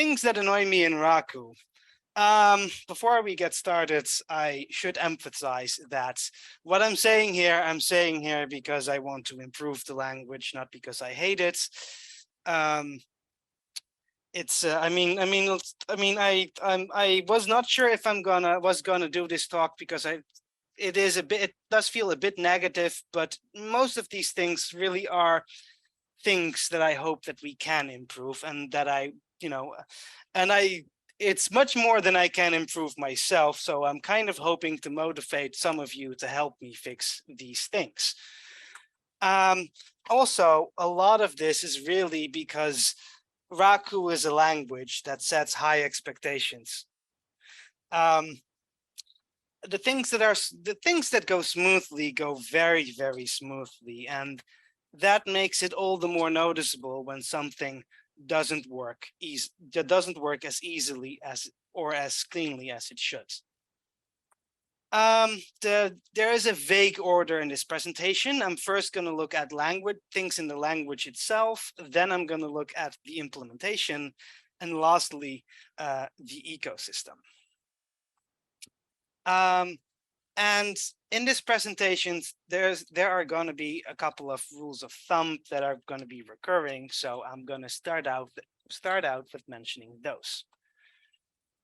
things that annoy me in Raku. Before we get started, I should emphasize that what I'm saying here because I want to improve the language, not because I hate it. It's I was not sure if was gonna do this talk because it does feel a bit negative, but most of these things really are things that I hope that we can improve, and that it's much more than I can improve myself. So I'm kind of hoping to motivate some of you to help me fix these things. Also, a lot of this is really because Raku is a language that sets high expectations. The things that go smoothly go very, very smoothly, and that makes it all the more noticeable when something doesn't work as easily as or as cleanly as it should. There is a vague order in this presentation. I'm first going to look at things in the language itself, then I'm going to look at the implementation, and lastly, the ecosystem. And in this presentation, there are going to be a couple of rules of thumb that are going to be recurring. So I'm going to start out with mentioning those.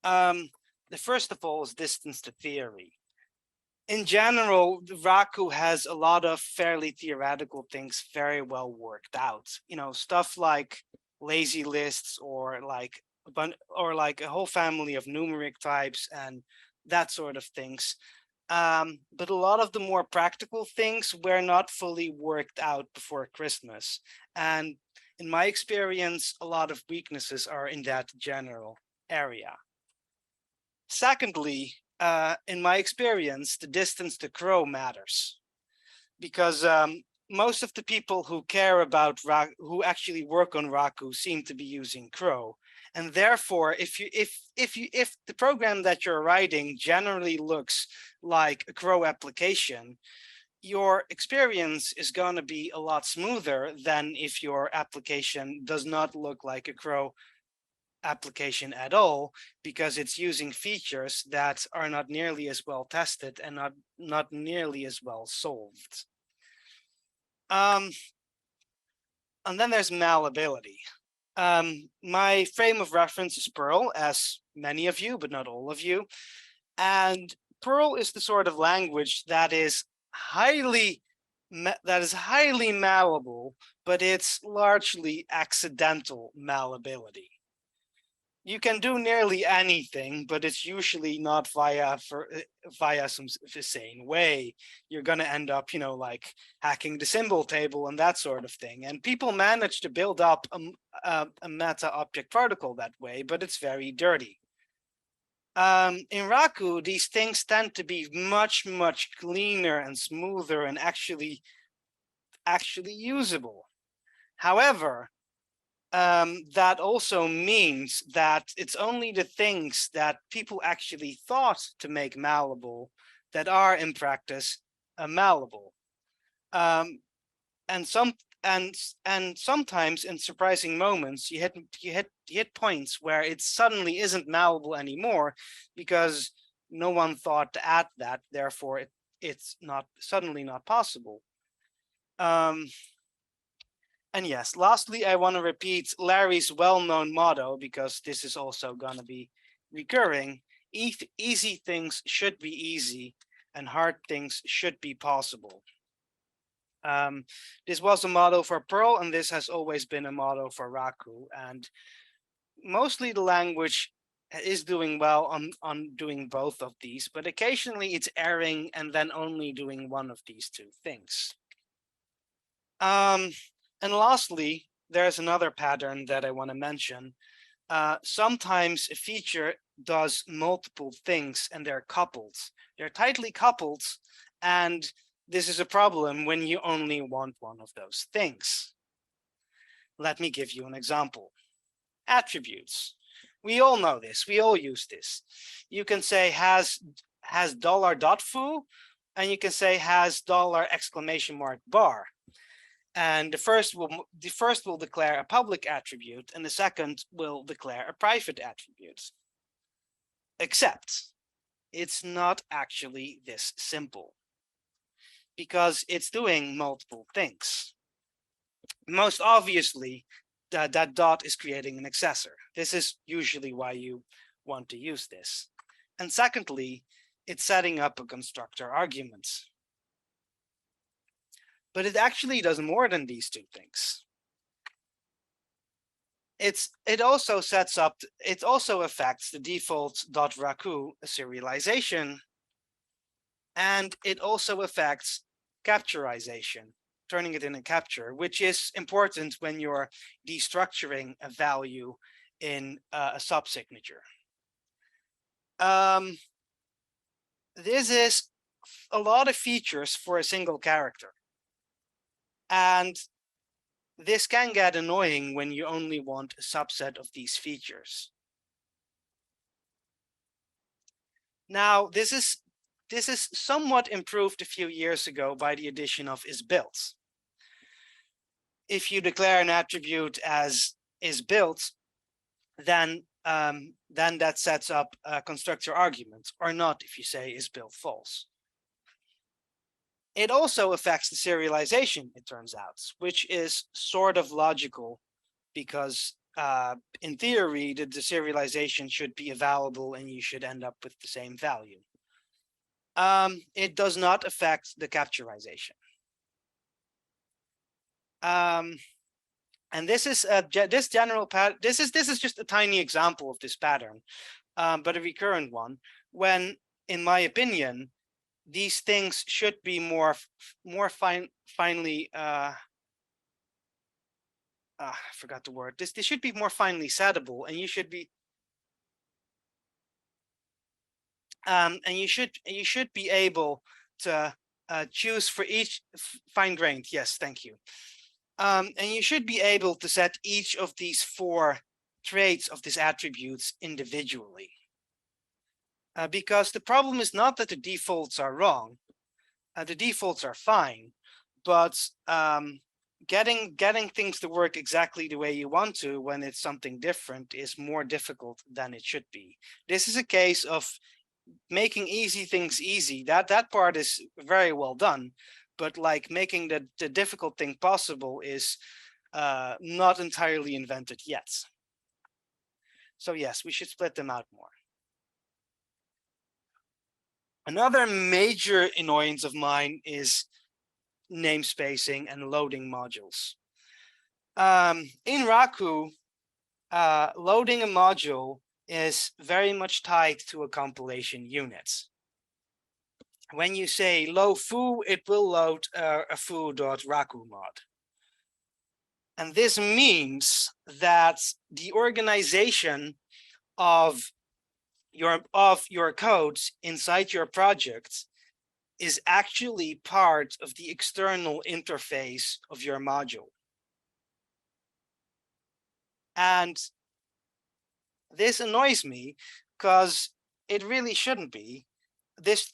The first of all is distance to theory. In general, Raku has a lot of fairly theoretical things very well worked out. Stuff like lazy lists or like a whole family of numeric types and that sort of things. But a lot of the more practical things were not fully worked out before Christmas. And in my experience, a lot of weaknesses are in that general area. Secondly, in my experience, the distance to crow matters, because most of the people who care about who actually work on Raku seem to be using crow. And therefore, if the program that you're writing generally looks like a crow application, your experience is going to be a lot smoother than if your application does not look like a crow application at all, because it's using features that are not nearly as well tested and not nearly as well solved. And then there's malleability. My frame of reference is Perl, as many of you, but not all of you. And Perl is the sort of language that is highly malleable, but it's largely accidental malleability. You can do nearly anything, but it's usually not via some insane way. You're going to end up, like hacking the symbol table and that sort of thing. And people manage to build up a meta object protocol that way, but it's very dirty. In Raku, these things tend to be much, much cleaner and smoother and actually usable. However, that also means that it's only the things that people actually thought to make malleable that are in practice malleable. And sometimes in surprising moments, you hit points where it suddenly isn't malleable anymore because no one thought to add that. Therefore, it's suddenly not possible. And yes, lastly, I want to repeat Larry's well-known motto, because this is also going to be recurring. Easy things should be easy, and hard things should be possible. This was a motto for Perl, and this has always been a motto for Raku. And mostly the language is doing well on doing both of these, but occasionally it's erring and then only doing one of these two things. And lastly, there's another pattern that I want to mention. Sometimes a feature does multiple things and they're coupled. They're tightly coupled, and this is a problem when you only want one of those things. Let me give you an example. Attributes. We all know this. We all use this. You can say has $.foo, and you can say has $!! bar. And the first will declare a public attribute, and the second will declare a private attribute. Except it's not actually this simple, because it's doing multiple things. Most obviously, that dot is creating an accessor. This is usually why you want to use this. And secondly, it's setting up a constructor argument. But it actually does more than these two things. It also affects the default .raku serialization, and it also affects capturization, turning it in a capture, which is important when you're destructuring a value in a subsignature. This is a lot of features for a single character. And this can get annoying when you only want a subset of these features. Now, this is somewhat improved a few years ago by the addition of isBuilt. If you declare an attribute as isBuilt, then that sets up a constructor argument, or not if you say isBuilt false. It also affects the serialization, it turns out, which is sort of logical, because in theory, the serialization should be available and you should end up with the same value. It does not affect the capturization. And this is this general pattern. This is just a tiny example of this pattern, but a recurrent one. When, in my opinion, these things should be more finely. I forgot the word. This should be more finely settable, and you should be. And you should be able to choose for each fine-grained. Yes, thank you. And you should be able to set each of these 4 traits of these attributes individually. Because the problem is not that the defaults are wrong. The defaults are fine, but getting things to work exactly the way you want to when it's something different is more difficult than it should be. This is a case of making easy things easy. That part is very well done, but like making the difficult thing possible is not entirely invented yet. So yes, we should split them out more. Another major annoyance of mine is namespacing and loading modules. In Raku, loading a module is very much tied to a compilation unit. When you say low foo, it will load a foo.raku mod. And this means that the organization of your codes inside your project is actually part of the external interface of your module. And this annoys me because it really shouldn't be. This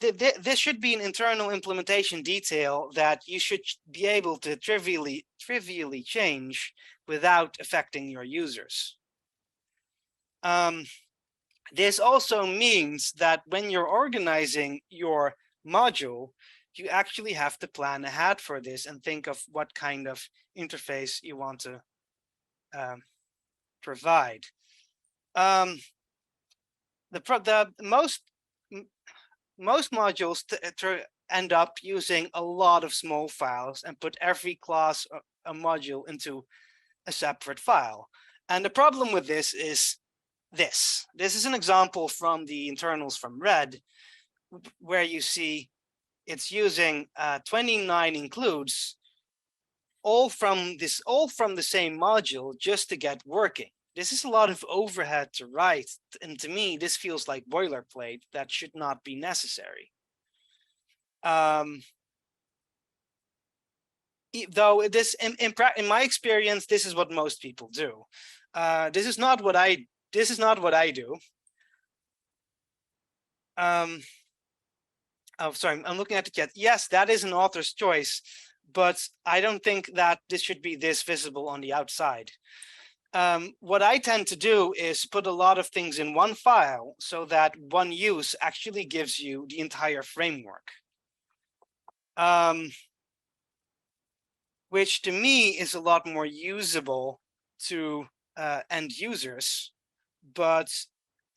should be an internal implementation detail that you should be able to trivially change without affecting your users. This also means that when you're organizing your module, you actually have to plan ahead for this and think of what kind of interface you want to provide. Most modules end up using a lot of small files and put every class or a module into a separate file. And the problem with this is this. This is an example from the internals from Red, where you see it's using 29 includes all from the same module just to get working. This is a lot of overhead to write, and to me, this feels like boilerplate that should not be necessary. Though this, in my experience, this is what most people do. This is not what I do. Oh, sorry, I'm looking at the chat. Yes, that is an author's choice, but I don't think that this should be this visible on the outside. What I tend to do is put a lot of things in one file so that one use actually gives you the entire framework. Which to me is a lot more usable to end users, but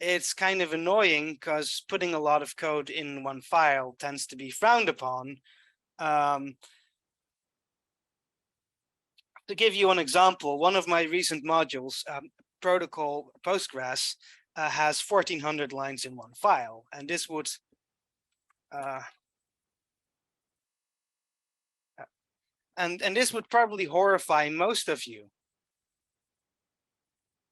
it's kind of annoying because putting a lot of code in one file tends to be frowned upon. To give you an example, one of my recent modules, protocol Postgres, has 1,400 lines in one file, and this would and this would probably horrify most of you.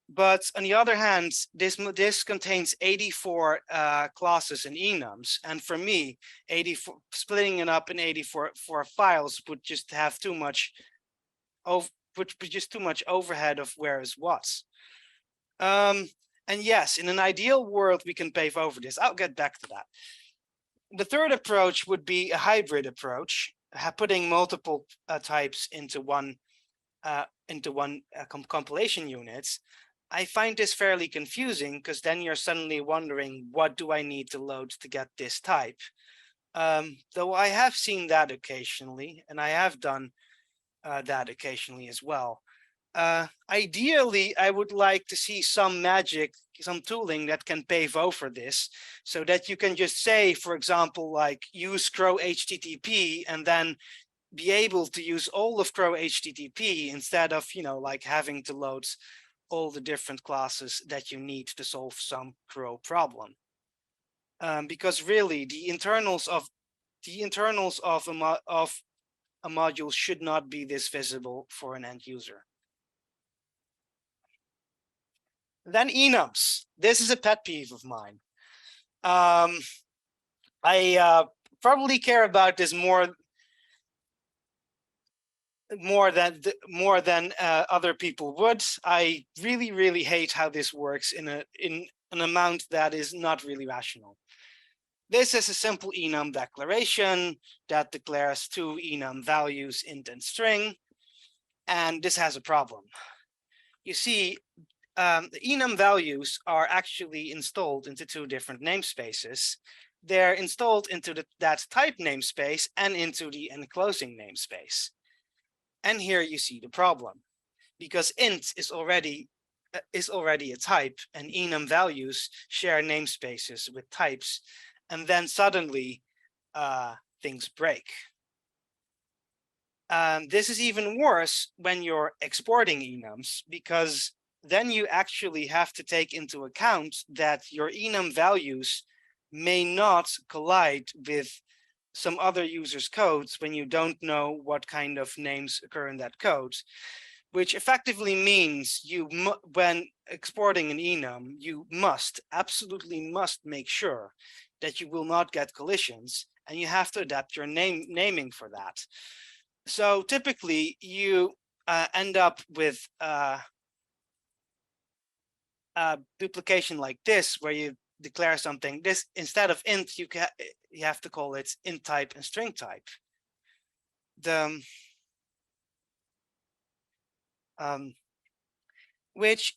But on the other hand, this contains 84 classes and enums, and for me, 84 splitting it up in 84 files would just have too much overhead of where is what. And yes, in an ideal world, we can pave over this. I'll get back to that. The third approach would be a hybrid approach, putting multiple types into one compilation unit. I find this fairly confusing because then you're suddenly wondering, what do I need to load to get this type? Though I have seen that occasionally, and I have done that occasionally as well. Ideally, I would like to see some magic, some tooling that can pave over this so that you can just say, for example, like use crow HTTP and then be able to use all of crow HTTP instead of, like having to load all the different classes that you need to solve some crow problem. Because really the internals of a module should not be this visible for an end user. Then enums. This is a pet peeve of mine. I probably care about this more than other people would. I really hate how this works in an amount that is not really rational. This is a simple enum declaration that declares two enum values, int and string, and this has a problem. You see, the enum values are actually installed into two different namespaces. They're installed into that type namespace and into the enclosing namespace. And here you see the problem, because int is already a type, and enum values share namespaces with types, and then suddenly things break. This is even worse when you're exporting enums, because then you actually have to take into account that your enum values may not collide with some other user's codes when you don't know what kind of names occur in that code, which effectively means when exporting an enum, you absolutely must make sure that you will not get collisions, and you have to adapt your naming for that. So typically you end up with a duplication like this, where you declare something. This, instead of int, you have to call it int type and string type. Which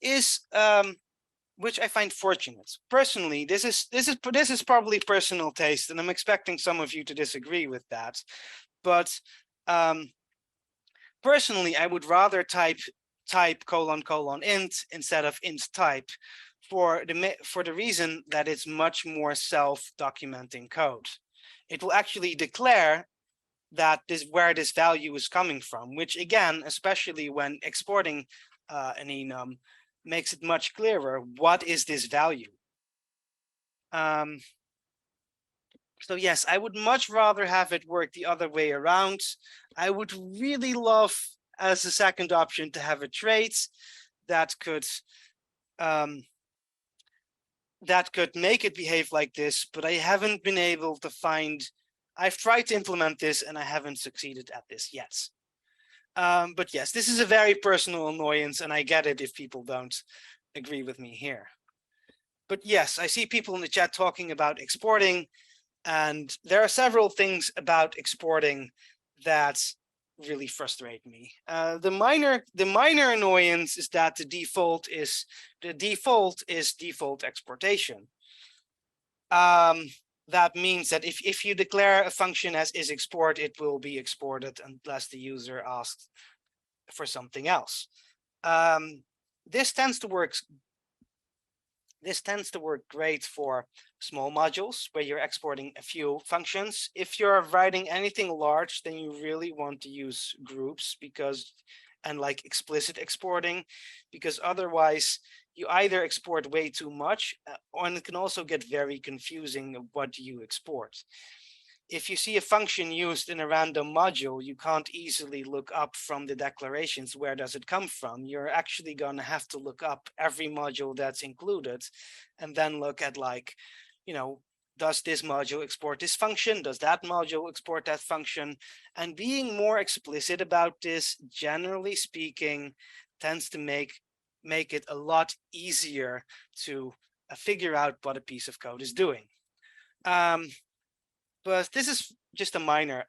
I find fortunate. Personally, this is probably personal taste, and I'm expecting some of you to disagree with that. But personally, I would rather type ::int instead of int type, for the reason that it's much more self-documenting code. It will actually declare that where this value is coming from, which again, especially when exporting an enum, makes it much clearer what is this value. So yes, I would much rather have it work the other way around. I would really love, as a second option, to have a trait that could make it behave like this, but I haven't been able to find. I've tried to implement this and I haven't succeeded at this yet. But yes, this is a very personal annoyance, and I get it if people don't agree with me here. But yes, I see people in the chat talking about exporting, and there are several things about exporting that really frustrate me. The minor annoyance is that the default is default exportation. That means that if you declare a function as is export, it will be exported unless the user asks for something else. This tends to work great for small modules where you're exporting a few functions. If you're writing anything large, then you really want to use groups and like explicit exporting, because otherwise you either export way too much, and it can also get very confusing of what do you export. If you see a function used in a random module, you can't easily look up from the declarations where does it come from. You're actually going to have to look up every module that's included and then look at, like, you know, does this module export this function? Does that module export that function? And being more explicit about this, generally speaking, tends to make it a lot easier to figure out what a piece of code is doing. But this is just a minor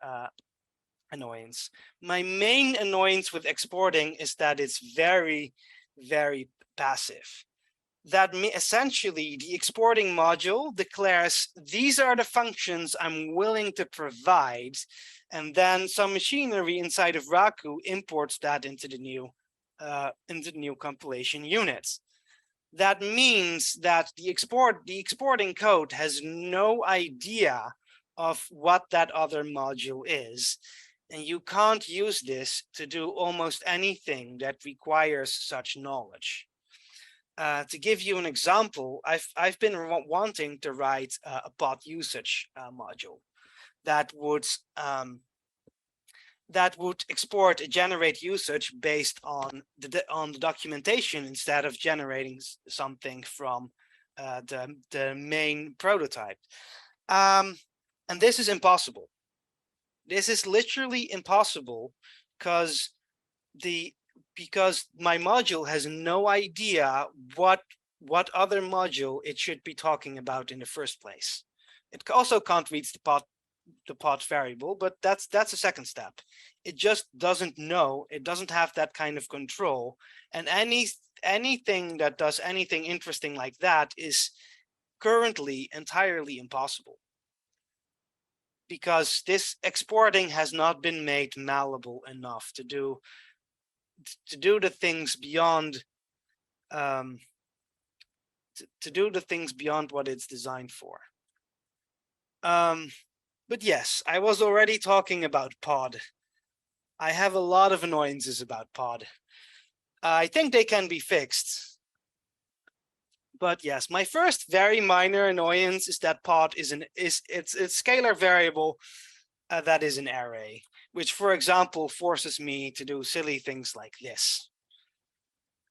annoyance. My main annoyance with exporting is that it's very, very passive. That essentially the exporting module declares these are the functions I'm willing to provide, and then some machinery inside of Raku imports that into the new compilation units. That means that the exporting code has no idea of what that other module is, and you can't use this to do almost anything that requires such knowledge. To give you an example, I've been wanting to write a pod usage module that would export generate usage based on the documentation instead of generating something from the main prototype. And this is impossible. This is literally impossible because my module has no idea what other module it should be talking about in the first place. It also can't reach the pod variable, but that's a second step. It just doesn't know. It doesn't have that kind of control, and anything that does anything interesting like that is currently entirely impossible, because this exporting has not been made malleable enough to do the things beyond what it's designed for. But yes, I was already talking about pod. I have a lot of annoyances about pod. I think they can be fixed. But yes, my first very minor annoyance is that pod is it's a scalar variable that is an array, which, for example, forces me to do silly things like this.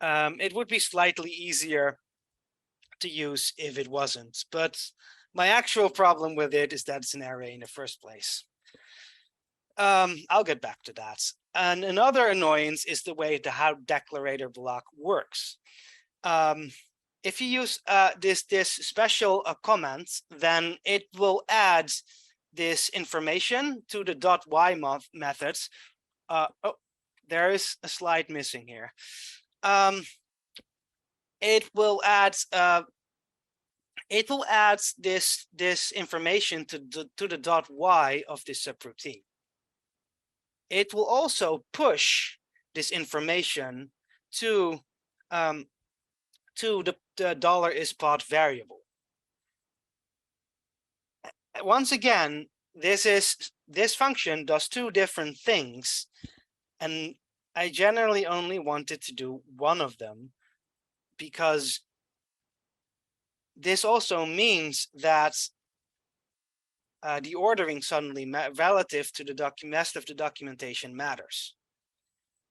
It would be slightly easier to use if it wasn't, but my actual problem with it is that it's an array in the first place. I'll get back to that. And another annoyance is the way how declarator block works. If you use this special comment, then it will add this information to the .y methods. Oh, there is a slide missing here. It will add this information to the .y of this subroutine. It will also push this information to the $is_pod variable. Once again, this function does two different things, and I generally only wanted to do one of them, because this also means that the ordering suddenly relative to the rest of the documentation matters.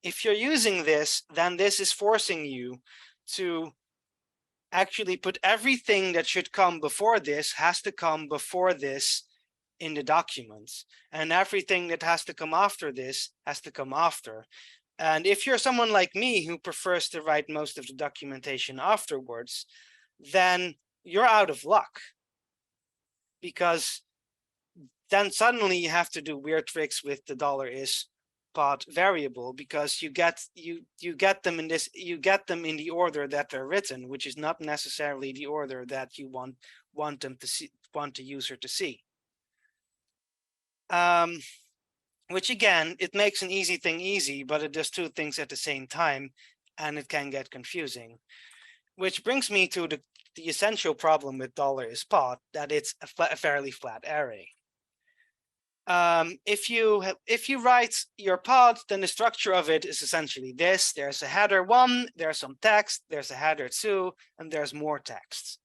If you're using this, then this is forcing you to actually put everything that should come before this has to come before this in the documents, and everything that has to come after this has to come after. And if you're someone like me who prefers to write most of the documentation afterwards, then you're out of luck, because then suddenly you have to do weird tricks with the $is_pod pod variable, because you get them in the order that they're written, which is not necessarily the order that you want the user to see. Which again, it makes an easy thing easy, but it does two things at the same time, and it can get confusing. Which brings me to the essential problem with $is_pod, that it's a fairly flat array. If you write your pod, then the structure of it is essentially this. There's a header 1, there's some text, there's a header 2, and there's more text.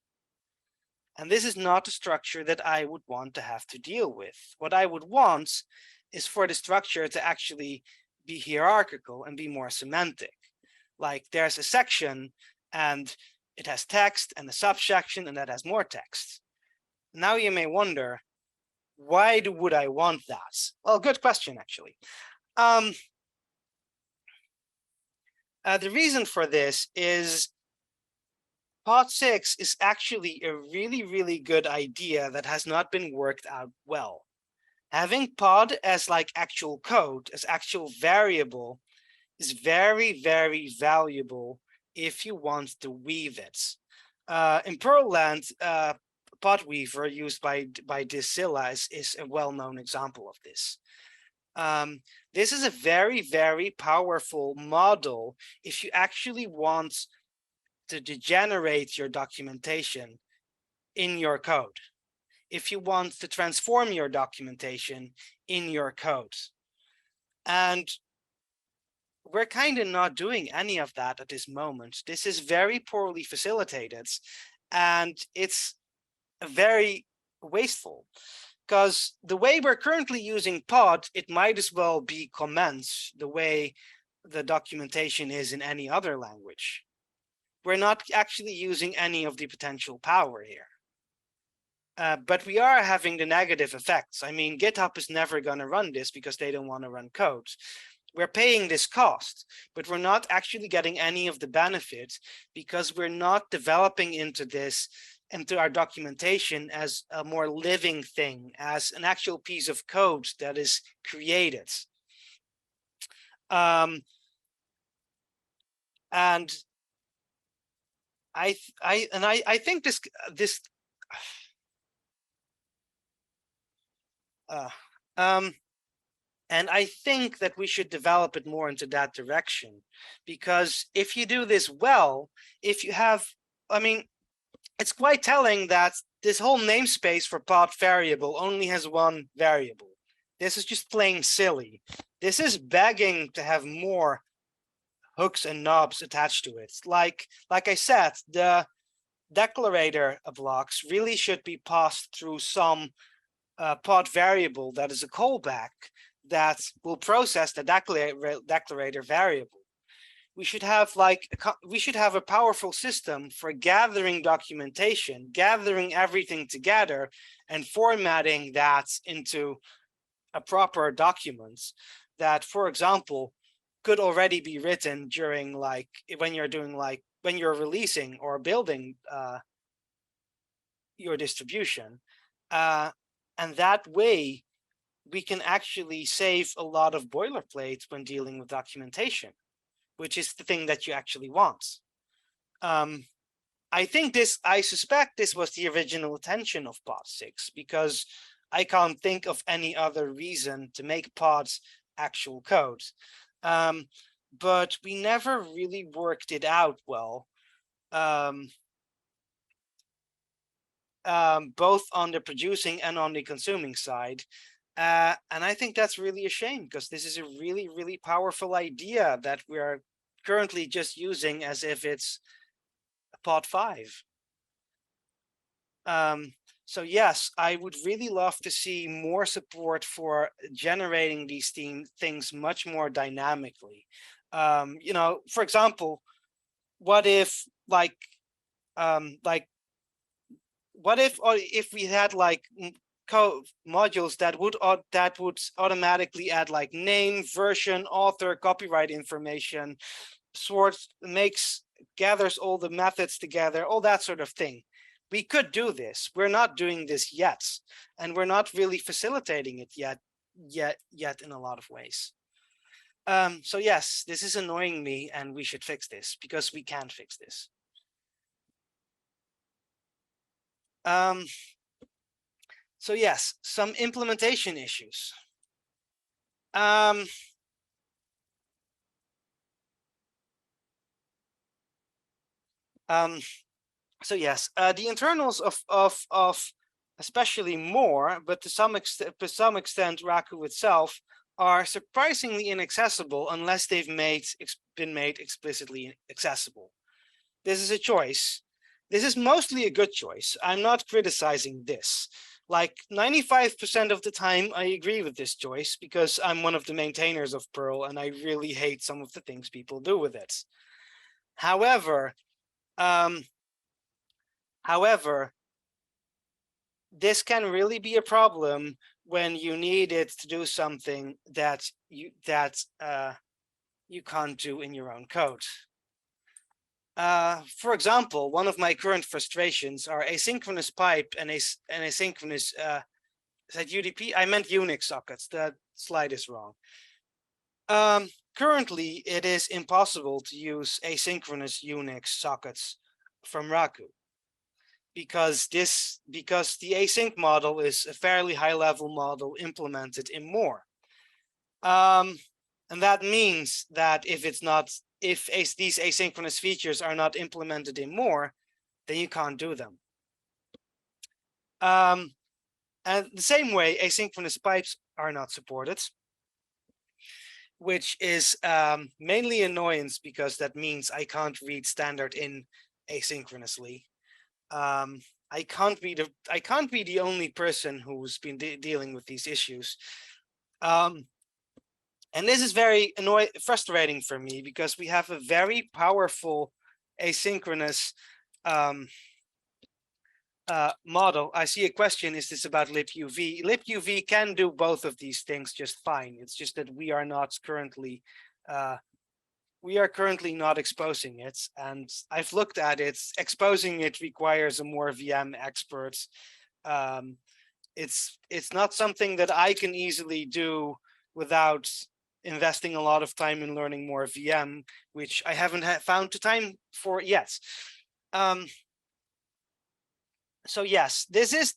And this is not the structure that I would want to have to deal with. What I would want is for the structure to actually be hierarchical and be more semantic. Like there's a section and it has text, and a subsection, and that has more text. Now you may wonder, why would I want that? Well, good question, actually. The reason for this is pod 6 is actually a really, really good idea that has not been worked out well. Having pod as like actual code, as actual variable, is very, very valuable if you want to weave it. In Perl land, pod weaver used by Dizilla is a well-known example of this. This is a very, very powerful model if you actually want to degenerate your documentation in your code, if you want to transform your documentation in your code. And we're kind of not doing any of that at this moment. This is very poorly facilitated, and it's very wasteful, because the way we're currently using pod, it might as well be comments the way the documentation is in any other language. We're not actually using any of the potential power here. But we are having the negative effects. I mean, GitHub is never going to run this because they don't want to run code. We're paying this cost, but we're not actually getting any of the benefits because we're not developing into our documentation as a more living thing, as an actual piece of code that is created. And I think this and I think that we should develop it more into that direction, because if you do this well, if you have, I mean, it's quite telling that this whole namespace for pod variable only has one variable. This is just plain silly. This is begging to have more hooks and knobs attached to it. Like I said, the declarator blocks really should be passed through some pod variable that is a callback that will process the declarator variable. We should have a powerful system for gathering documentation, gathering everything together, and formatting that into a proper document that, for example, could already be written during when you're releasing or building your distribution. And that way, we can actually save a lot of boilerplate when dealing with documentation, which is the thing that you actually want. I suspect this was the original intention of pod 6, because I can't think of any other reason to make pods actual code. But we never really worked it out well. Both on the producing and on the consuming side. And I think that's really a shame, because this is a really, really powerful idea that we are currently just using as if it's pod 5. So yes, I would really love to see more support for generating these things much more dynamically. For example, what if what if we had code modules that would automatically add name, version, author, copyright information, gathers all the methods together, all that sort of thing. We could do this. We're not doing this yet, and we're not really facilitating it yet in a lot of ways. So yes, this is annoying me, and we should fix this because we can't fix this. So yes, some implementation issues. So yes, the internals of especially more, but to some extent Raku itself are surprisingly inaccessible unless they've been made explicitly accessible. This is a choice. This is mostly a good choice. I'm not criticizing this. Like 95% of the time, I agree with this choice because I'm one of the maintainers of Perl and I really hate some of the things people do with it. However, um, However, this can really be a problem when you need it to do something that you can't do in your own code. For example, one of my current frustrations are asynchronous pipe and asynchronous. Is that UDP? I meant Unix sockets. That slide is wrong. Currently, it is impossible to use asynchronous Unix sockets from Raku, because the async model is a fairly high level model implemented in more. And that means that if these asynchronous features are not implemented in more, then you can't do them. And the same way, asynchronous pipes are not supported, which is mainly annoyance because that means I can't read standard in asynchronously. I can't be the only person who's been dealing with these issues. And this is very frustrating for me because we have a very powerful asynchronous model. I see a question, is this about libuv? Libuv can do both of these things just fine. It's just that we are currently not exposing it, and I've looked at it. Exposing it requires a more VM expert. It's not something that I can easily do without investing a lot of time in learning more VM, which I haven't found the time for yet. So yes, this is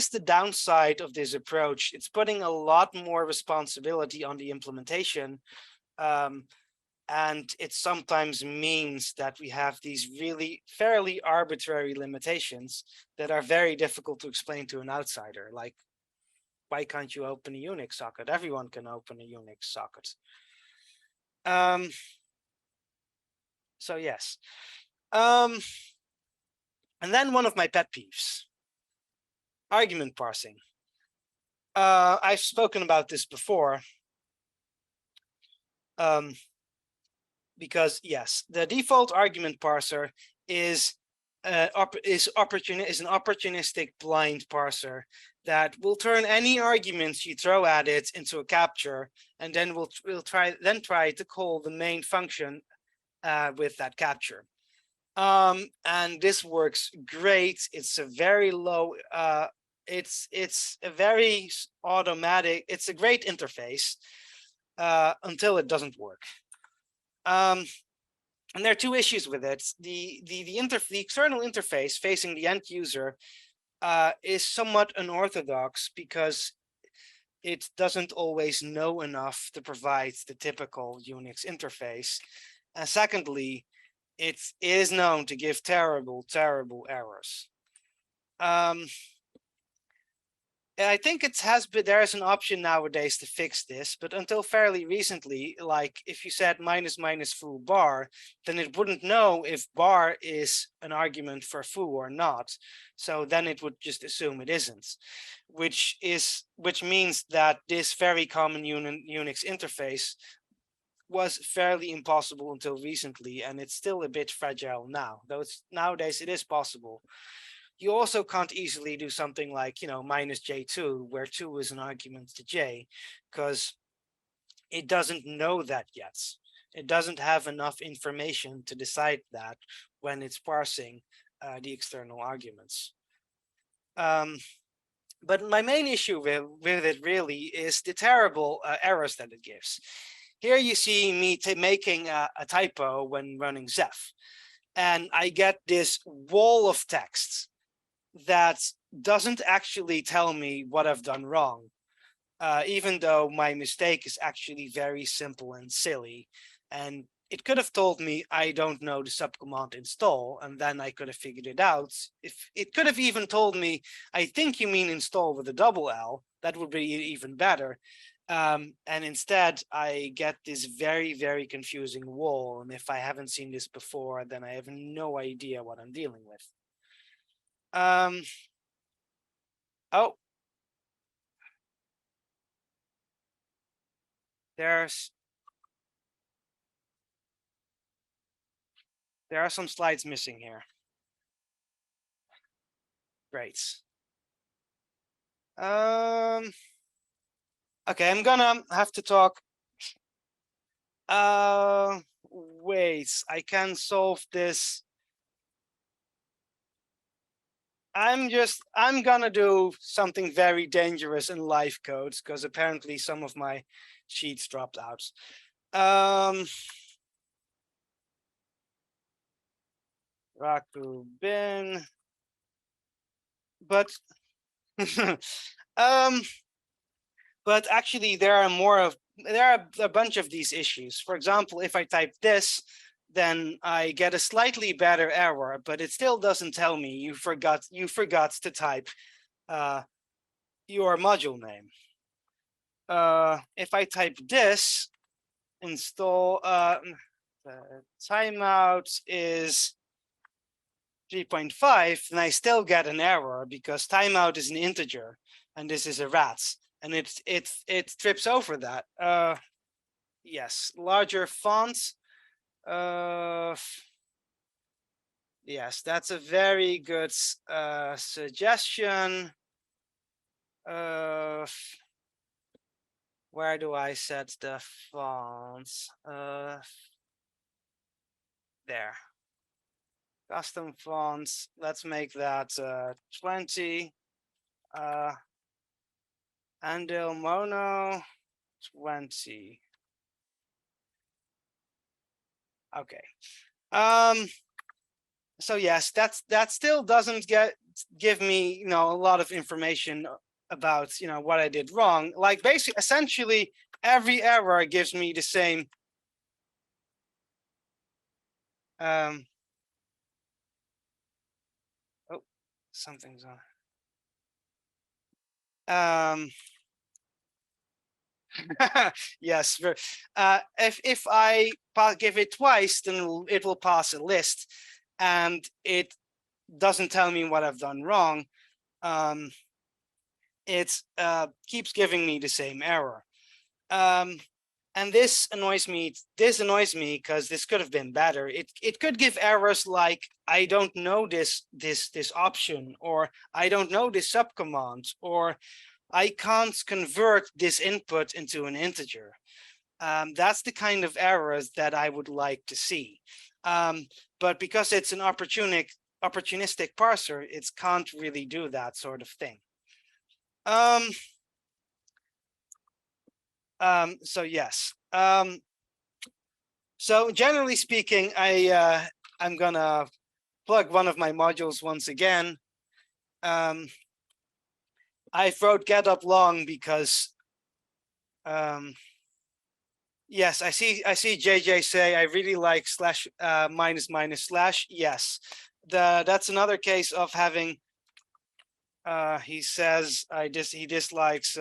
the downside of this approach. It's putting a lot more responsibility on the implementation. And it sometimes means that we have these really fairly arbitrary limitations that are very difficult to explain to an outsider. Like, why can't you open a Unix socket? Everyone can open a Unix socket. So yes. And then one of my pet peeves, argument parsing. I've spoken about this before. Because yes, the default argument parser is an opportunistic blind parser that will turn any arguments you throw at it into a capture, and then we'll try to call the main function with that capture. And this works great. It's a very low. It's a very automatic. It's a great interface until it doesn't work. And there are two issues with it. The external interface facing the end user is somewhat unorthodox because it doesn't always know enough to provide the typical Unix interface. And secondly, it is known to give terrible errors. I think there is an option nowadays to fix this, but until fairly recently, like if you said minus foo bar, then it wouldn't know if bar is an argument for foo or not. So then it would just assume it isn't, which means that this very common Unix interface was fairly impossible until recently, and it's still a bit fragile now, though nowadays it is possible. You also can't easily do something like, minus J2, where 2 is an argument to J, because it doesn't know that yet. It doesn't have enough information to decide that when it's parsing the external arguments. But my main issue with it really is the terrible errors that it gives. here you see me making a typo when running Zeph. And I get this wall of text that doesn't actually tell me what I've done wrong, even though my mistake is actually very simple and silly. And it could have told me I don't know the subcommand install, and then I could have figured it out. If it could have even told me, I think you mean install with a double L, that would be even better. And instead, I get this very, very confusing wall. And if I haven't seen this before, then I have no idea what I'm dealing with. Oh, there are some slides missing here. Great. Okay, I'm gonna have to talk. Wait, I can solve this. I'm gonna do something very dangerous in live codes because apparently some of my sheets dropped out. Raku bin, but but actually there are a bunch of these issues. For example, if I type this, then I get a slightly better error, but it still doesn't tell me you forgot to type your module name. If I type this, install timeout is 3.5, then I still get an error because timeout is an integer and this is a rat, and it trips over that. Yes, larger fonts. Yes, that's a very good suggestion. Where do I set the fonts? There. Custom fonts. Let's make that 20. Andel mono 20. Okay. So yes, that still doesn't give me a lot of information about what I did wrong. Like essentially every error gives me the same oh, something's on. Yes, if I give it twice, then it will pass a list, and it doesn't tell me what I've done wrong. It keeps giving me the same error, and this annoys me. This annoys me because this could have been better. It could give errors like I don't know this option, or I don't know this subcommand, or I can't convert this input into an integer. That's the kind of errors that I would like to see. But because it's an opportunistic parser, it can't really do that sort of thing. So yes. So generally speaking, I'm gonna plug one of my modules once again. I wrote get up long because yes, I see JJ say I really like slash minus minus slash. Yes, that's another case of having he says he dislikes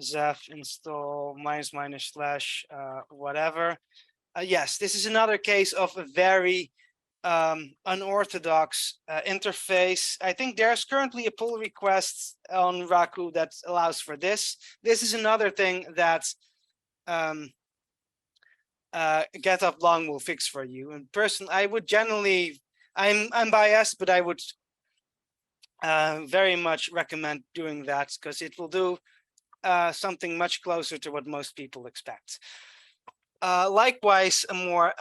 Zeph install minus minus slash whatever. Yes, this is another case of a very unorthodox interface. I think there's currently a pull request on Raku that allows for this. This is another thing that get up long will fix for you. And I would generally, I'm biased, but I would very much recommend doing that because it will do something much closer to what most people expect. Likewise, a more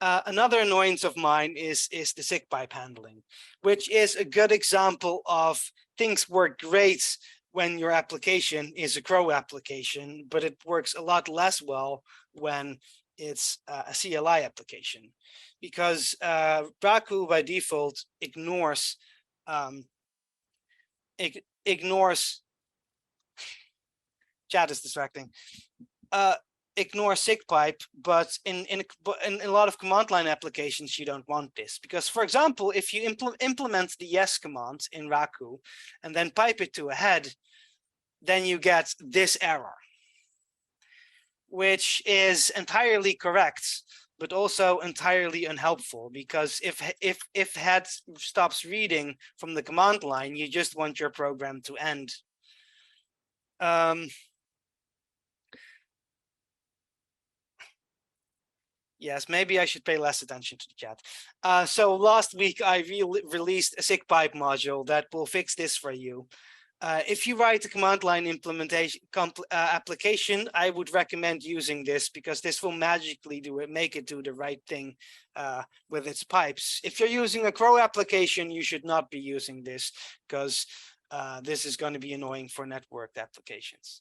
another annoyance of mine is the sigpipe handling, which is a good example of things work great when your application is a crow application, but it works a lot less well when it's a CLI application, because Raku by default ignores chat is distracting. Ignore sigpipe, but in a lot of command line applications, you don't want this, because, for example, if you implement the yes command in Raku and then pipe it to a head, then you get this error, which is entirely correct, but also entirely unhelpful, because if head stops reading from the command line, you just want your program to end. Yes, maybe I should pay less attention to the chat. So last week I released a sigpipe module that will fix this for you. If you write a command line implementation application, I would recommend using this, because this will magically make it do the right thing with its pipes. If you're using a crow application, you should not be using this, because this is going to be annoying for networked applications.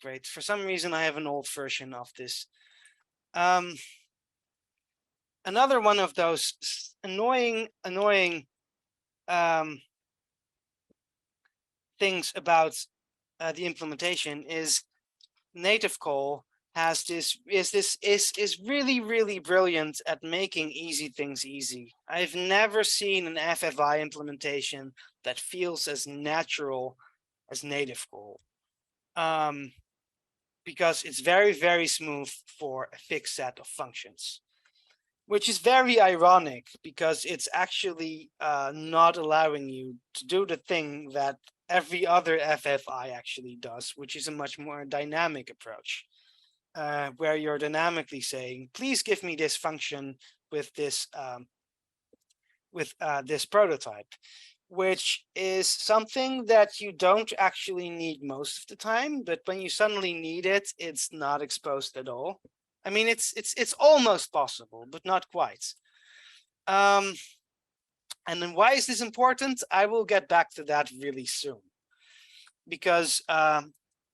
Great. For some reason, I have an old version of this. Another one of those annoying things about the implementation is Nativecall has is really brilliant at making easy things easy. I've never seen an FFI implementation that feels as natural as Nativecall. Because it's very smooth for a fixed set of functions, which is very ironic, because it's actually not allowing you to do the thing that every other FFI actually does, which is a much more dynamic approach, where you're dynamically saying, please give me this function with this prototype, which is something that you don't actually need most of the time, but when you suddenly need it, it's not exposed at all. I mean, it's almost possible, but not quite. And then why is this important? I will get back to that really soon, because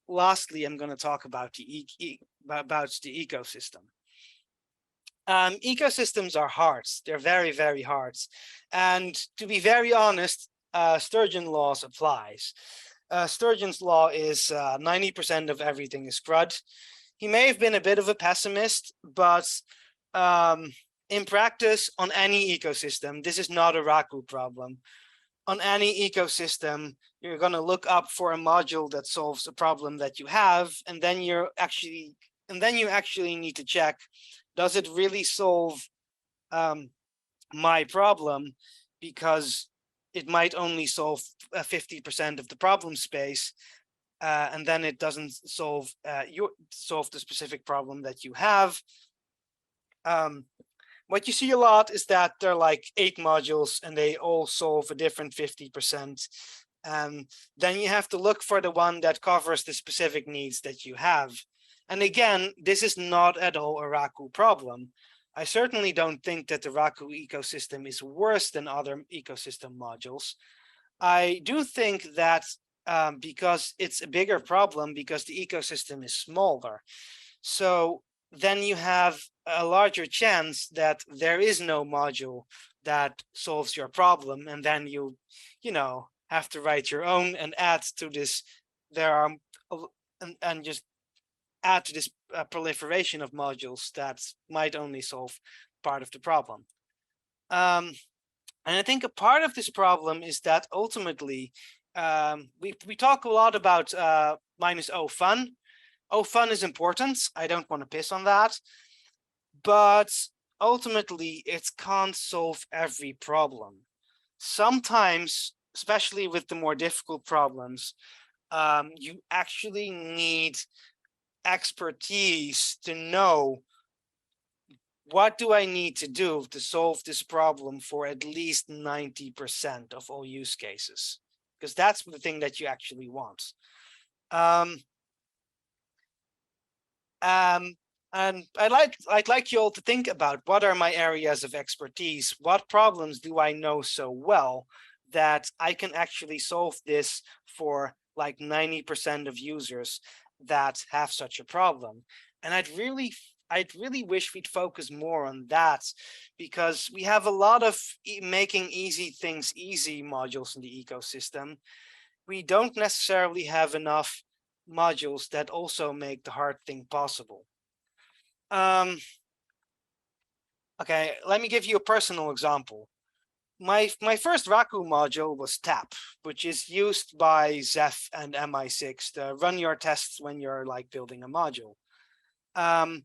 lastly, I'm going to talk about the ecosystem. Ecosystems are hard. They're very hard. And to be very honest, Sturgeon laws applies. Sturgeon's law is 90% of everything is crud. He may have been a bit of a pessimist, but in practice, on any ecosystem, this is not a Raku problem. On any ecosystem, you're going to look up for a module that solves a problem that you have, and then you actually need to check, does it really solve my problem? Because it might only solve 50% of the problem space, and then it doesn't solve the specific problem that you have. What you see a lot is that there are like 8 modules, and they all solve a different 50%. Then you have to look for the one that covers the specific needs that you have. And again, this is not at all a Raku problem. I certainly don't think that the Raku ecosystem is worse than other ecosystem modules. I do think that because it's a bigger problem, because the ecosystem is smaller. So then you have a larger chance that there is no module that solves your problem, and then you have to write your own and add to this. And just add to this proliferation of modules that might only solve part of the problem. And I think a part of this problem is that ultimately, we talk a lot about -O fun. O fun is important. I don't want to piss on that. But ultimately, it can't solve every problem. Sometimes, especially with the more difficult problems, you actually need expertise to know, what do I need to do to solve this problem for at least 90% of all use cases? Because that's the thing that you And I'd like you all to think about what are my areas of expertise? What problems do I know so well that I can actually solve this for like 90% of users that have such a problem? And I'd really wish we'd focus more on that, because we have a lot of making easy things easy modules in the ecosystem. We don't necessarily have enough modules that also make the hard thing possible. Okay, let me give you a personal example. My first Raku module was tap, which is used by Zeph and MI6 to run your tests when you're like building a module. And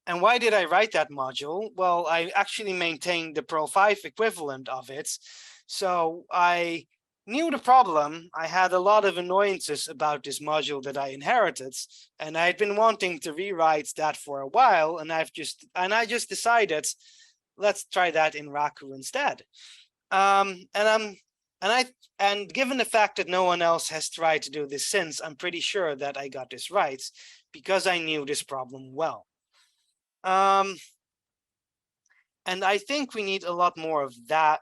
why did I write that module? Well, I actually maintained the Perl 5 equivalent of it. So I knew the problem. I had a lot of annoyances about this module that I inherited, and I'd been wanting to rewrite that for a while, and I just decided, let's try that in Raku instead. And given the fact that no one else has tried to do this since, I'm pretty sure that I got this right because I knew this problem well. And I think we need a lot more of that.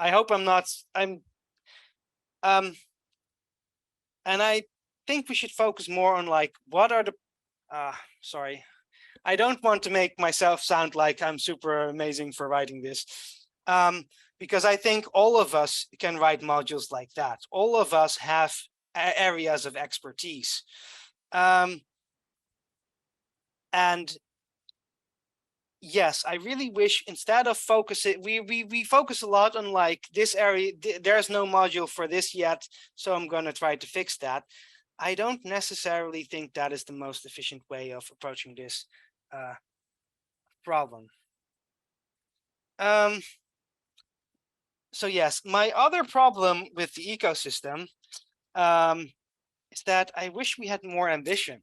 I hope I'm not, and I think we should focus more on like, what are the, sorry, I don't want to make myself sound like I'm super amazing for writing this, because I think all of us can write modules like that. All of us have areas of expertise. And yes, I really wish instead of focusing, we focus a lot on like this area, there's no module for this yet, so I'm going to try to fix that. I don't necessarily think that is the most efficient way of approaching this problem. So yes, my other problem with the ecosystem is that I wish we had more ambition.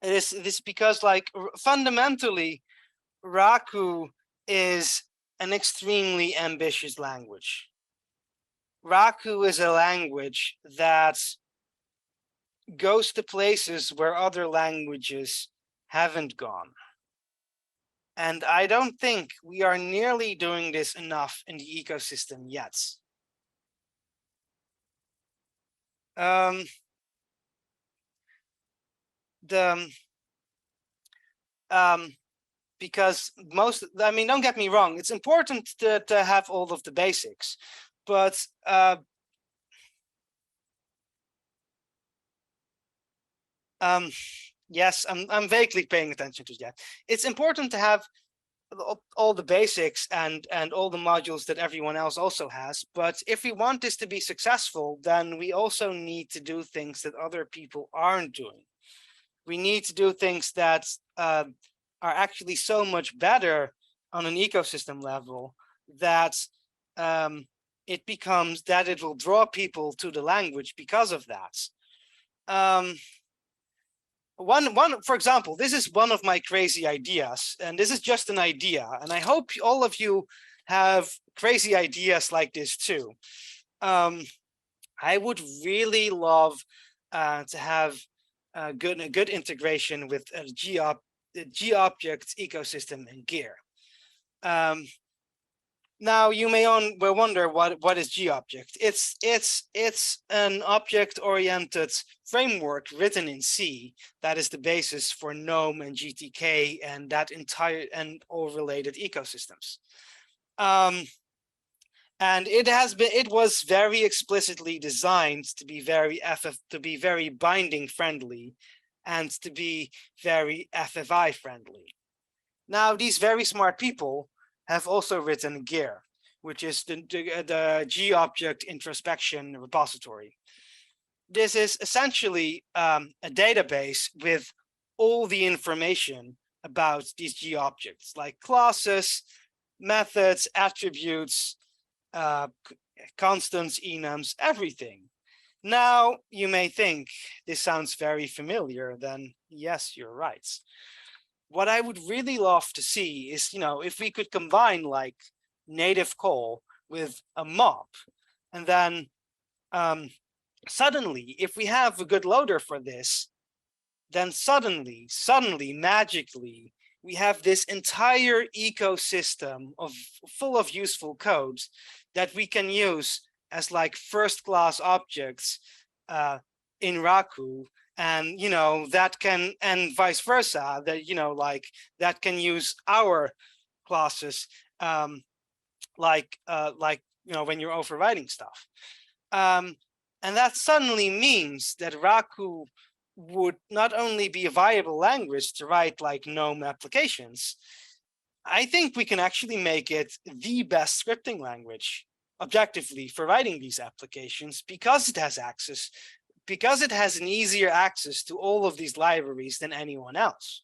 It is because like fundamentally, Raku is an extremely ambitious language. Raku is a language that goes to places where other languages haven't gone. And I don't think we are nearly doing this enough in the ecosystem yet. Because I mean, don't get me wrong, it's important to have all of the basics, but yes, I'm vaguely paying attention to that. It's important to have all the basics and all the modules that everyone else also has. But if we want this to be successful, then we also need to do things that other people aren't doing. We need to do things that are actually so much better on an ecosystem level that it becomes that it will draw people to the language because of that. For example, this is one of my crazy ideas, and this is just an idea, and I hope all of you have crazy ideas like this too. I would really love to have a good integration with the G-objects ecosystem in Gear. Now you may wonder what is G-object. It's an object-oriented framework written in C that is the basis for Gnome and GTK and that entire and all related ecosystems. And it was very explicitly designed to be very binding friendly and to be very FFI friendly. Now these very smart people have also written Gear, which is the G-object introspection repository. This is essentially a database with all the information about these G-objects, like classes, methods, attributes, constants, enums, everything. Now, you may think this sounds very familiar, then yes, you're right. What I would really love to see is, if we could combine like Nativecall with a mob, and then Suddenly, if we have a good loader for this, then suddenly, magically, we have this entire ecosystem full of useful codes that we can use as like first-class objects in Raku, and that can, and vice versa, that like that can use our classes, like when you're overriding stuff. And that suddenly means that Raku would not only be a viable language to write like GNOME applications, I think we can actually make it the best scripting language objectively for writing these applications, because it has access, because it has an easier access to all of these libraries than anyone else.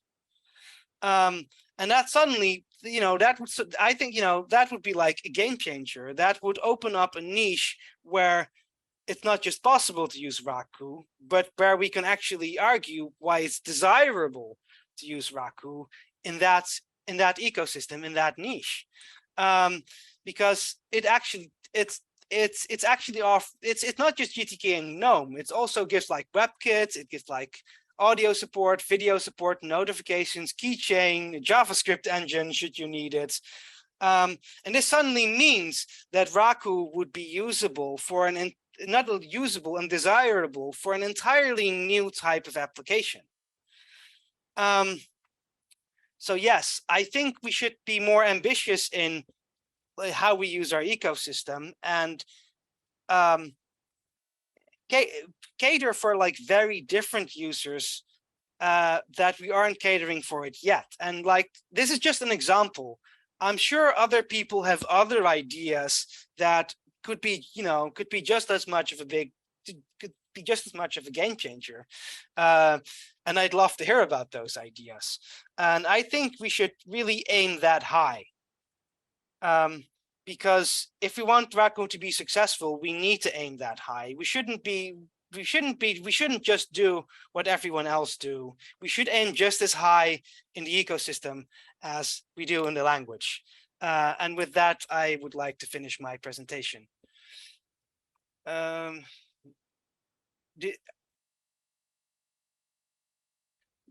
And that suddenly, I think, that would be like a game changer. That would open up a niche where it's not just possible to use Raku, but where we can actually argue why it's desirable to use Raku in that ecosystem, in that niche, because it's not just GTK and GNOME. It also gives like WebKit. It gives like audio support, video support, notifications, keychain, JavaScript engine should you need it. And this suddenly means that Raku would be usable for not usable and desirable for an entirely new type of application. So yes, I think we should be more ambitious in how we use our ecosystem, and cater for like very different users that we aren't catering for it yet. And like, this is just an example. I'm sure other people have other ideas that could be just as much of a game changer, and I'd love to hear about those ideas. And I think we should really aim that high, because if we want Raku to be successful, we need to aim that high. We shouldn't just do what everyone else do. We should aim just as high in the ecosystem as we do in the language. And with that, I would like to finish my presentation. Do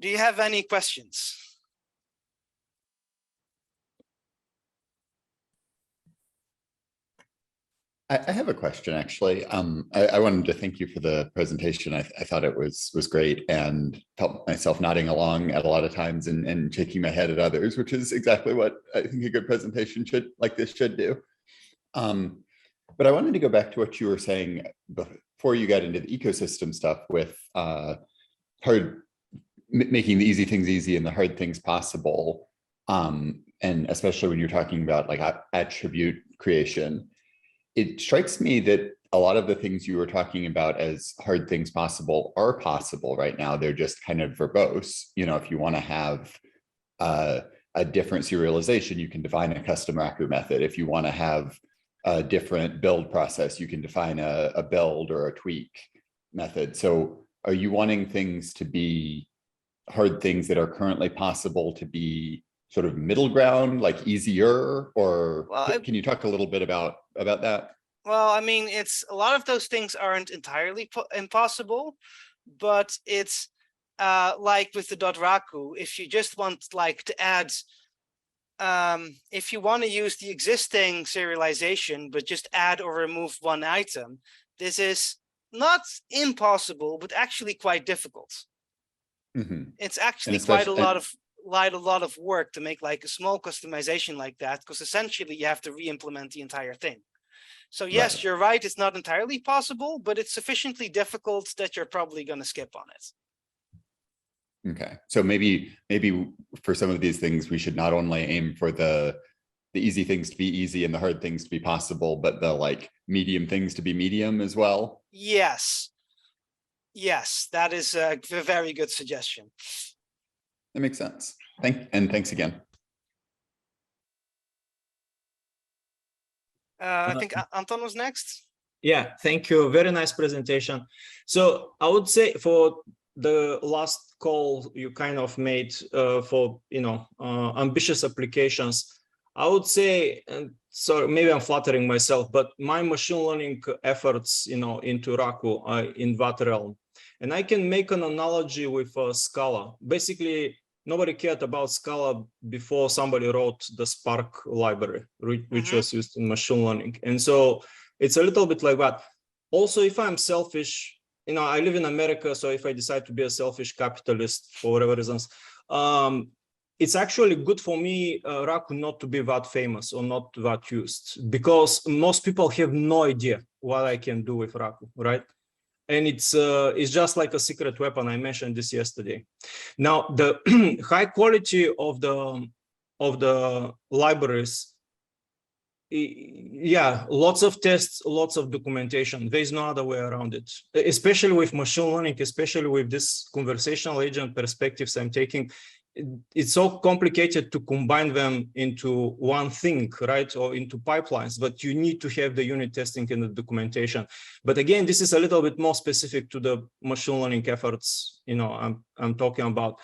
you have any questions? I have a question, actually. I wanted to thank you for the presentation. I thought it was great, and felt myself nodding along at a lot of times and shaking my head at others, which is exactly what I think a good presentation like this should do. But I wanted to go back to what you were saying before you got into the ecosystem stuff with making the easy things easy and the hard things possible. And especially when you're talking about like attribute creation. It strikes me that a lot of the things you were talking about as hard things possible are possible right now. They're just kind of verbose. If you want to have a different serialization, you can define a custom Raku method. If you want to have a different build process, you can define a build or a tweak method. So are you wanting things to be hard things that are currently possible to be sort of middle ground, like easier, or can you talk a little bit about that? Well, I mean, it's a lot of those things aren't entirely impossible, but it's like with the .raku, if you just want like to add, if you want to use the existing serialization, but just add or remove one item, this is not impossible, but actually quite difficult. Mm-hmm. It's actually quite a lot of work to make like a small customization like that, because essentially you have to re-implement the entire thing. So yes, right. You're right, it's not entirely possible, but it's sufficiently difficult that you're probably going to skip on it. Okay, so maybe for some of these things we should not only aim for the easy things to be easy and the hard things to be possible, but the like medium things to be medium as well. Yes, that is a very good suggestion. That makes sense. Thanks again. I think Anton was next. Yeah, thank you. Very nice presentation. So I would say for the last call you kind of made for ambitious applications, I would say, and so maybe I'm flattering myself, but my machine learning efforts, into Raku are in that realm. And I can make an analogy with Scala. Basically, nobody cared about Scala before somebody wrote the Spark library, which was used in machine learning. And so it's a little bit like that. Also, if I'm selfish, I live in America, so if I decide to be a selfish capitalist for whatever reasons, it's actually good for me, Raku, not to be that famous or not that used, because most people have no idea what I can do with Raku, right? And it's just like a secret weapon. I mentioned this yesterday. Now, the high quality of the libraries, yeah, lots of tests, lots of documentation. There's no other way around it, especially with machine learning, especially with this conversational agent perspectives I'm taking. It's so complicated to combine them into one thing, right? Or into pipelines, but you need to have the unit testing and the documentation. But again, this is a little bit more specific to the machine learning efforts, I'm talking about.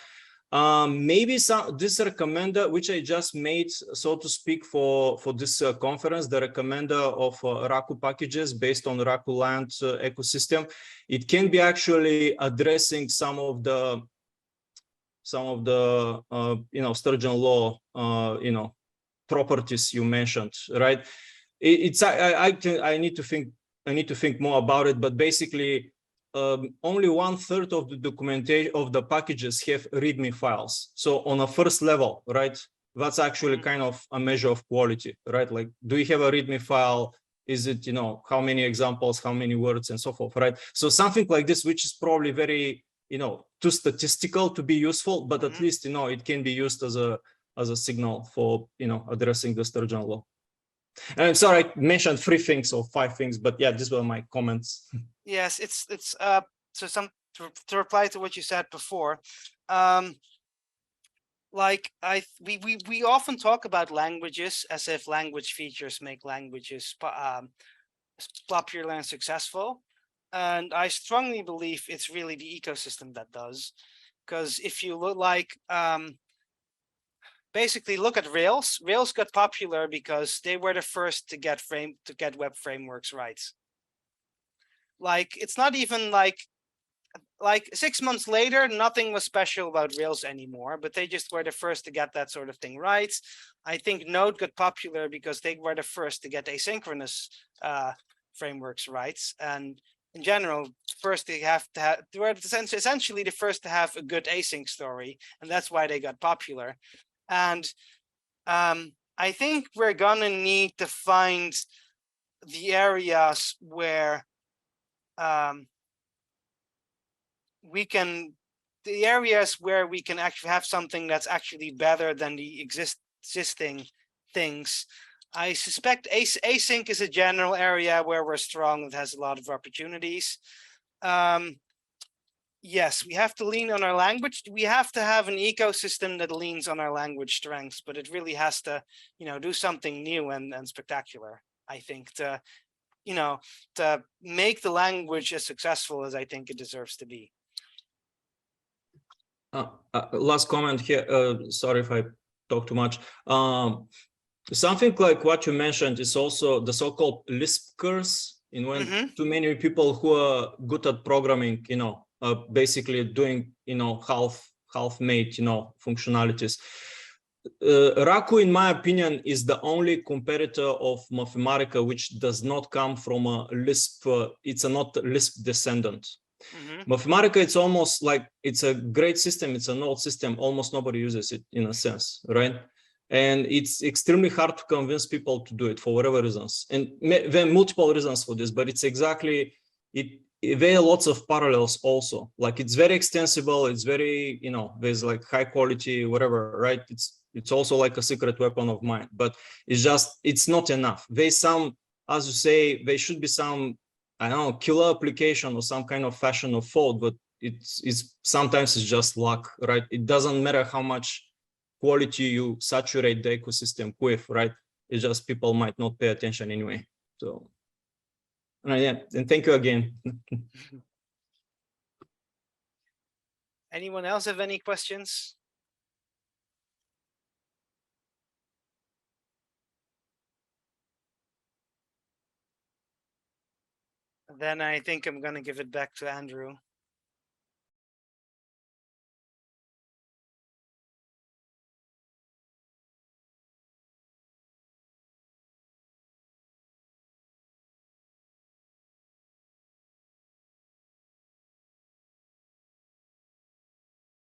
Maybe this recommender, which I just made, so to speak, for this conference, the recommender of Raku packages based on Raku land ecosystem, it can be actually addressing some of the Sturgeon law, properties you mentioned, right? I need to think more about it, but basically, only 1/3 of the documentation of the packages have README files. So on a first level, right, that's actually kind of a measure of quality, right? Like, do you have a README file? Is it, how many examples, how many words, and so forth, right? So something like this, which is probably very, too statistical to be useful, but at least, it can be used as a signal for, addressing the Sturgeon law. And I'm sorry, I mentioned 3 things or 5 things, but yeah, these were my comments. Yes, it's so to reply to what you said before, like we often talk about languages as if language features make languages popular and successful, and I strongly believe it's really the ecosystem that does, because if you look like basically look at Rails. Rails got popular because they were the first to get web frameworks right. Like, it's not even like 6 months later, nothing was special about Rails anymore, but they just were the first to get that sort of thing right. I think Node got popular because they were the first to get asynchronous frameworks right. And in general, first they were essentially the first to have a good async story, and that's why they got popular. And I think we're gonna need to find the areas where we can actually have something that's actually better than the existing things. I suspect async is a general area where we're strong. It has a lot of opportunities. Yes, we have to lean on our language. We have to have an ecosystem that leans on our language strengths, but it really has to, do something new and spectacular, I think, to make the language as successful as I think it deserves to be. Last comment here. Sorry if I talk too much. Something like what you mentioned is also the so-called Lisp curse, in when too many people who are good at programming, basically doing, half-made, functionalities. Raku, in my opinion, is the only competitor of Mathematica which does not come from a Lisp. It's not Lisp descendant. Mathematica, it's almost like it's a great system. It's an old system. Almost nobody uses it in a sense, right? And it's extremely hard to convince people to do it for whatever reasons. And there are multiple reasons for this, but it's exactly it. There are lots of parallels also. Like, it's very extensible. It's very, there's like high quality, whatever, right? It's also like a secret weapon of mine, but it's not enough. There's some, as you say, there should be some, I don't know, killer application or some kind of fashion of fault, but it's sometimes it's just luck, right? It doesn't matter how much quality you saturate the ecosystem with, right? It's just people might not pay attention anyway. So yeah, and thank you again. Anyone else have any questions? Then I think I'm going to give it back to Andrew.